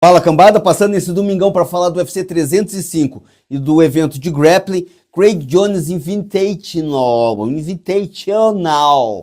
Fala cambada, passando esse domingão para falar do UFC 305 e do evento de grappling Craig Jones Invitational.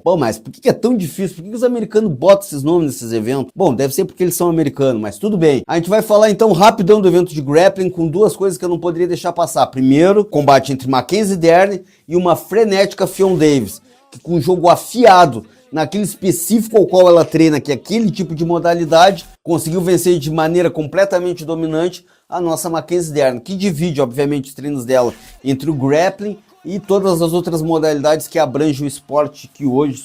Bom, mas por que é tão difícil? Por que os americanos botam esses nomes nesses eventos? Bom, deve ser porque eles são americanos, mas tudo bem. A gente vai falar então rapidão do evento de grappling com duas coisas que eu não poderia deixar passar. Primeiro, combate entre Mackenzie Dern e uma frenética Ffion Davis, que com um jogo afiado naquele específico ao qual ela treina, que é aquele tipo de modalidade, conseguiu vencer de maneira completamente dominante a nossa Mackenzie Dern, que divide, obviamente, os treinos dela entre o grappling e todas as outras modalidades que abrangem o esporte que hoje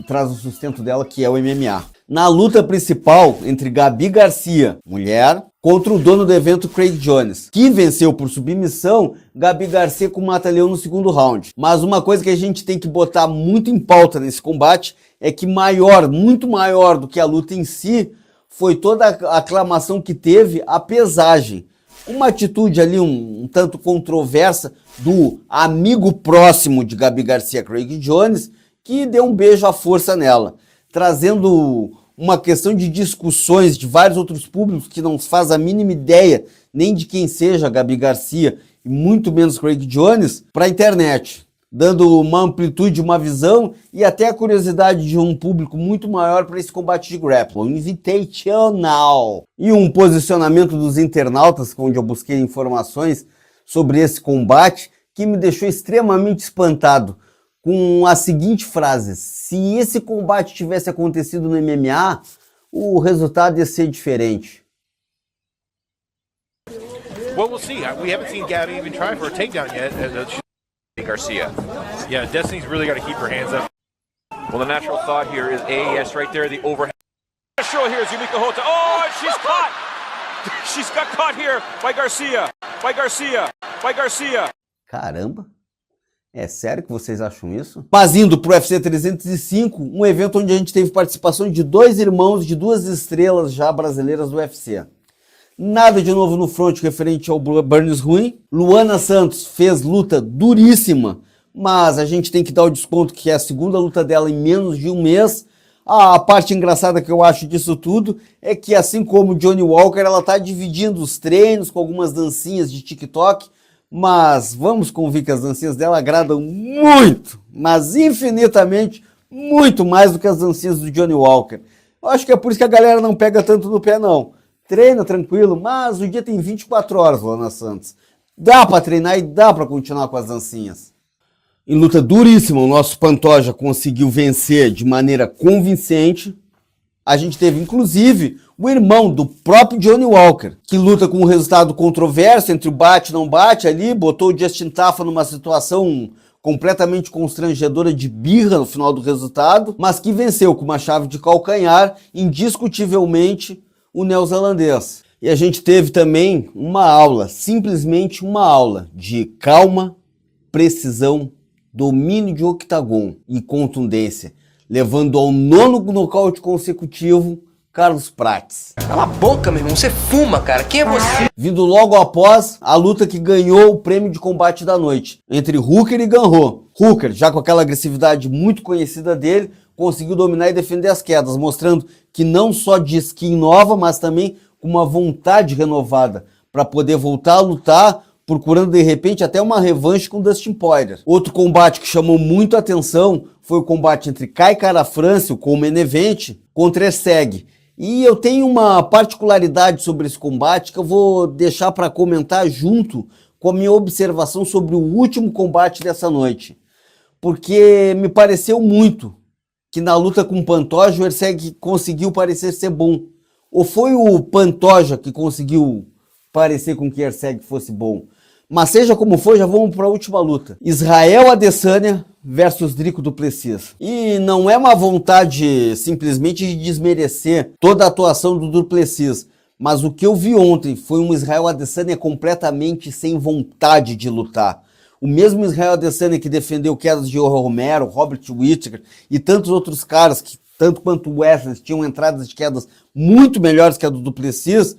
traz o sustento dela, que é o MMA. Na luta principal entre Gabi Garcia, mulher, contra o dono do evento Craig Jones, que venceu por submissão Gabi Garcia com mata-leão no segundo round. Mas uma coisa que a gente tem que botar muito em pauta nesse combate é que muito maior do que a luta em si, foi toda a aclamação que teve a pesagem. Uma atitude ali um tanto controversa do amigo próximo de Gabi Garcia, Craig Jones, que deu um beijo à força nela, trazendo uma questão de discussões de vários outros públicos que não faz a mínima ideia nem de quem seja a Gabi Garcia e muito menos Craig Jones para a internet, dando uma amplitude, uma visão e até a curiosidade de um público muito maior para esse combate de grappling, Invitational. E um posicionamento dos internautas, onde eu busquei informações sobre esse combate, que me deixou extremamente espantado, com a seguinte frase: se esse combate tivesse acontecido no MMA, o resultado ia ser diferente. Well, we'll see. We haven't seen Gabi even try for a takedown yet. Garcia. Yeah, Destiny's really got to keep her hands up. Well, the natural thought here is AAS right there, the overhead. Natural here is Yumiko Hotta. Oh, and she's caught! She's got caught here by Garcia. Caramba! É sério que vocês acham isso? Mas indo pro UFC 305, um evento onde a gente teve participação de dois irmãos de duas estrelas já brasileiras do UFC. Nada de novo no front referente ao Burns ruim. Luana Santos fez luta duríssima, mas a gente tem que dar o desconto que é a segunda luta dela em menos de um mês. A parte engraçada que eu acho disso tudo é que, assim como Johnny Walker, ela tá dividindo os treinos com algumas dancinhas de TikTok, mas vamos convir que as dancinhas dela agradam muito, mas infinitamente muito mais do que as dancinhas do Johnny Walker. Eu acho que é por isso que a galera não pega tanto no pé, não. Treina tranquilo, mas o dia tem 24 horas, Luana Santos. Dá pra treinar e dá pra continuar com as dancinhas. Em luta duríssima, o nosso Pantoja conseguiu vencer de maneira convincente. A gente teve, inclusive, o irmão do próprio Johnny Walker, que luta com um resultado controverso entre o bate e não bate ali, botou o Justin Tafa numa situação completamente constrangedora de birra no final do resultado, mas que venceu com uma chave de calcanhar, indiscutivelmente, o neozelandês. E a gente teve também uma aula, simplesmente uma aula de calma, precisão, domínio de octagon e contundência, levando ao 9º nocaute consecutivo Carlos Prates. Cala a boca, meu irmão, você fuma, cara, quem é você? Vindo logo após a luta que ganhou o prêmio de combate da noite, entre Hooker e Ganrot. Hooker, já com aquela agressividade muito conhecida dele, conseguiu dominar e defender as quedas, mostrando que não só de skin nova, mas também com uma vontade renovada para poder voltar a lutar, procurando de repente até uma revanche com Dustin Poirier. Outro combate que chamou muito a atenção foi o combate entre Kai Kara-France, o co-main event, contra Erceg. E eu tenho uma particularidade sobre esse combate que eu vou deixar para comentar junto com a minha observação sobre o último combate dessa noite, porque me pareceu muito que na luta com o Pantoja o Erceg conseguiu parecer ser bom. Ou foi o Pantoja que conseguiu parecer com que Erceg fosse bom? Mas seja como for, já vamos para a última luta. Israel Adesanya versus Dricus du Plessis. E não é uma vontade simplesmente de desmerecer toda a atuação do du Plessis, mas o que eu vi ontem foi um Israel Adesanya completamente sem vontade de lutar. O mesmo Israel Adesanya que defendeu quedas de Romero, Robert Whittaker e tantos outros caras que, tanto quanto o Wesley, tinham entradas de quedas muito melhores que a do du Plessis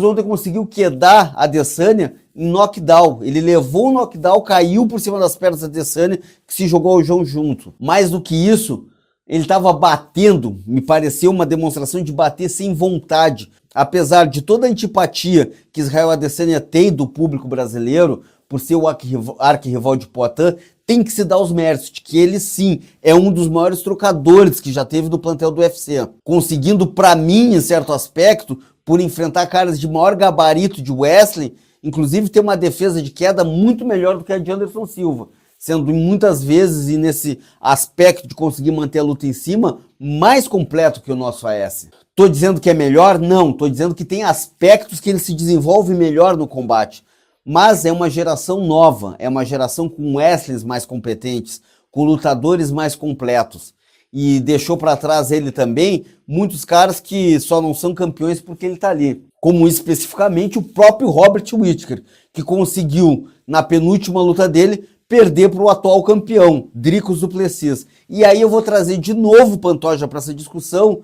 ontem conseguiu quedar a Adesanya em knockdown. Ele levou o knockdown, caiu por cima das pernas da Adesanya, que se jogou ao chão junto. Mais do que isso, Ele estava batendo, me pareceu uma demonstração de bater sem vontade. Apesar de toda a antipatia que Israel Adesanya tem do público brasileiro, por ser o arquirrival de Poatan, tem que se dar os méritos de que ele sim é um dos maiores trocadores que já teve do plantel do UFC. Conseguindo, para mim, em certo aspecto, por enfrentar caras de maior gabarito de wrestling, inclusive ter uma defesa de queda muito melhor do que a de Anderson Silva, sendo muitas vezes, e nesse aspecto de conseguir manter a luta em cima, mais completo que o nosso AS. Tô dizendo que é melhor? Não, tô dizendo que tem aspectos que ele se desenvolve melhor no combate. Mas é uma geração nova, é uma geração com wrestlers mais competentes, com lutadores mais completos. E deixou para trás ele também muitos caras que só não são campeões porque ele tá ali. Como especificamente o próprio Robert Whittaker, que conseguiu, na penúltima luta dele, perder para o atual campeão, Dricus du Plessis. E aí eu vou trazer de novo o Pantoja para essa discussão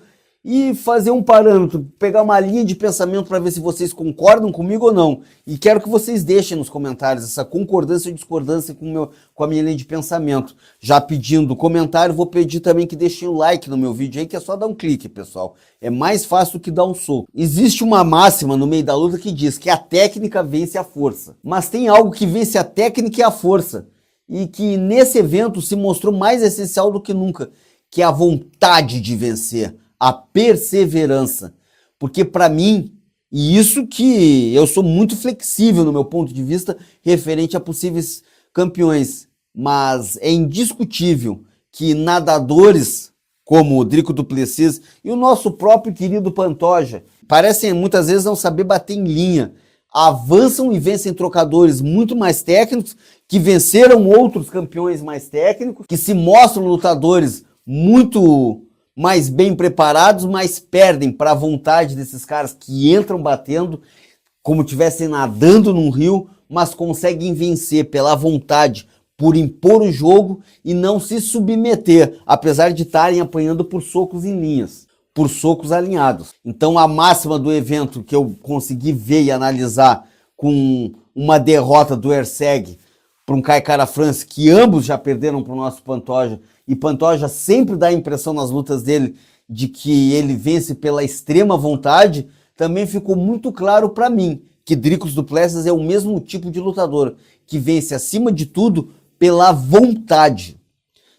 e fazer um parâmetro, pegar uma linha de pensamento para ver se vocês concordam comigo ou não. E quero que vocês deixem nos comentários essa concordância ou discordância com a minha linha de pensamento. Já pedindo comentário, vou pedir também que deixem o like no meu vídeo aí, que é só dar um clique, pessoal. É mais fácil do que dar um soco. Existe uma máxima no meio da luta que diz que a técnica vence a força. Mas tem algo que vence a técnica e a força. E que nesse evento se mostrou mais essencial do que nunca, que é a vontade de vencer, a perseverança. Porque para mim, e isso que eu sou muito flexível no meu ponto de vista referente a possíveis campeões, mas é indiscutível que nadadores como o Dricus du Plessis e o nosso próprio querido Pantoja parecem muitas vezes não saber bater em linha, avançam e vencem trocadores muito mais técnicos, que venceram outros campeões mais técnicos, que se mostram lutadores muito mais bem preparados, mas perdem para a vontade desses caras que entram batendo, como estivessem nadando num rio, mas conseguem vencer pela vontade, por impor o jogo e não se submeter, apesar de estarem apanhando por socos em linhas, por socos alinhados. Então a máxima do evento que eu consegui ver e analisar com uma derrota do Erceg para um Kai Kara-France, que ambos já perderam para o nosso Pantoja, e Pantoja sempre dá a impressão nas lutas dele de que ele vence pela extrema vontade, também ficou muito claro para mim que Dricus du Plessis é o mesmo tipo de lutador, que vence acima de tudo pela vontade,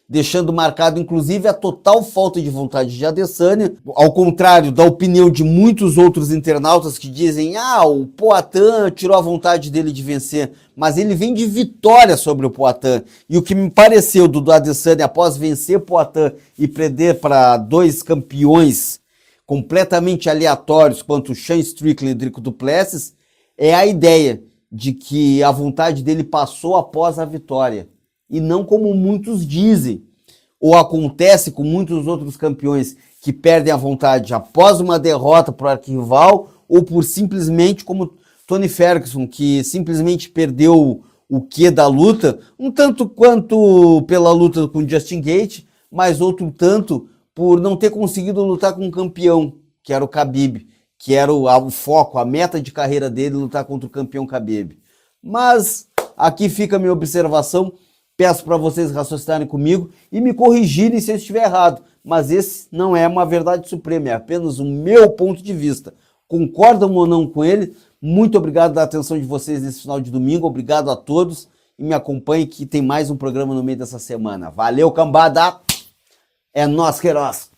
deixando marcado inclusive a total falta de vontade de Adesanya, ao contrário da opinião de muitos outros internautas que dizem: o Poatan tirou a vontade dele de vencer, mas ele vem de vitória sobre o Poatan, e o que me pareceu do Adesanya após vencer Poatan e perder para dois campeões completamente aleatórios quanto Sean Strickland e Dricus du Plessis, é a ideia de que a vontade dele passou após a vitória, e não como muitos dizem, ou acontece com muitos outros campeões que perdem a vontade após uma derrota para o arquirrival, ou por simplesmente, como Tony Ferguson, que simplesmente perdeu o quê da luta, um tanto quanto pela luta com Justin Gaethje, mas outro tanto por não ter conseguido lutar com um campeão, que era o Khabib, que era o foco, a meta de carreira dele, lutar contra o campeão Khabib. Mas aqui fica a minha observação. Peço para vocês raciocinarem comigo e me corrigirem se eu estiver errado. Mas esse não é uma verdade suprema, é apenas o meu ponto de vista. Concordam ou não com ele? Muito obrigado pela atenção de vocês nesse final de domingo. Obrigado a todos e me acompanhe que tem mais um programa no meio dessa semana. Valeu, cambada! É nóis, Queiroz!